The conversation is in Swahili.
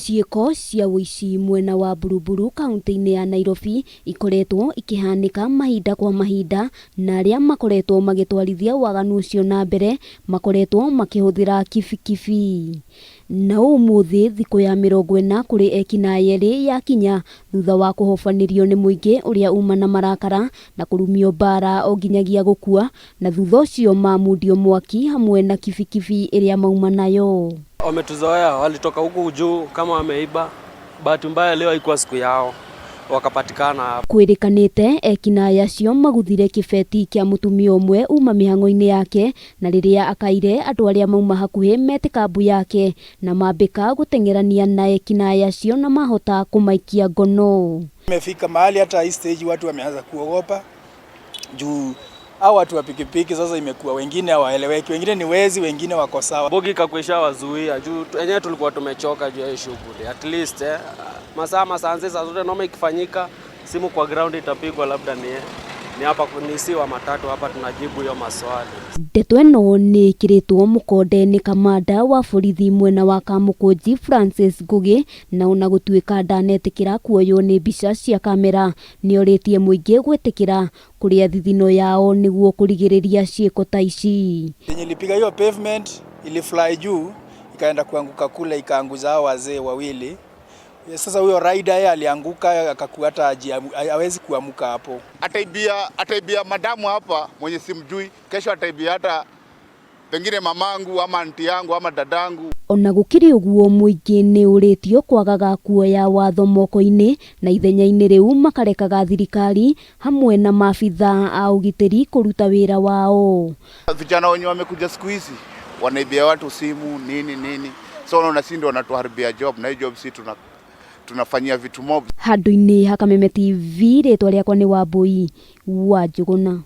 Ciiko cia wuici mwena wa Buruburu kaunti-ini ya Nairobi ikoretwo ikihanika mahinda kwa mahinda, na aria makoretwo magitwarithia waganu ucio na mbere makoretwo makihuthira kibi. Na umuthi thiku ya 40 kuri ekinayeri ya kinya thutha wa kuhobaniirio ni muingi uria uuma na marakara na kurumio mbaara o nginyagia gukua, na thutha ucio mamundio mwaki hamwe na kibi iria mauma nayo. Wametuzoea, walitoka huku juu kama wameiba, bahati mbaya leo haikuwa siku yao, wakapatikana. Kwirikanite ekinaya acio maguthire kibeti kia mutumia umwe uuma mihang'o-ini yake, na riria akaire andu aria mauma hakuhi mete kambu yake na mambika guteng'erania na ekinaya acio na mahota kumaikia ngono. Imefika mahali hata hii stage watu wameanza kuogopa juu hao watu wa pikipiki sasa imekuwa wengine hawaeleweki, wengine ni wezi, wengine wako sawa. Bogi kakuisha wazuia juu wenyewe tulikuwa tumechoka juu ya shughuli. At least masaa zote noma ikifanyika, simu kwa ground itapigwa, labda ni hapa kunisiwa matatu hapa tunajibu hiyo maswali. Ndeto eno ni kiritwo mukonde ni kamanda wa borithi mwena wa Kamukunji Francis Ngugi, na ona gutuika ndanetikira kuoywo ni mbica cia kamera, ni oritie muingi gwetikira kuria thithino yao niguo kurigiriria ciiko ta ici. Ilipiga hiyo pavement, ilifly juu ikaenda kuanguka kule, ikaanguza hao wazee wawili. Sasa huyo rider yeye alianguka akakuwa hata hawezi kuamuka hapo. Ataibia madamu hapa mwenye simjui, kesho ataibia hata pengine mamangu ama anti yangu ama dadangu. Ona gukiri uguo muingi ni uritio kwagaga kuoya watho moko-ini, na ithenya-ini riu makarekaga thirikari hamwe na maabitha a ugitiri kuruta wira wao. Vijana wenye wamekuja siku hizi wanaibia watu simu nini, so unaona sisi ndio wanatuharibia job, na hiyo job si tunafanyia vitu mob. Handu-ini Hamwe TV, ritwa riakwa ni Wambui wa Jogoo.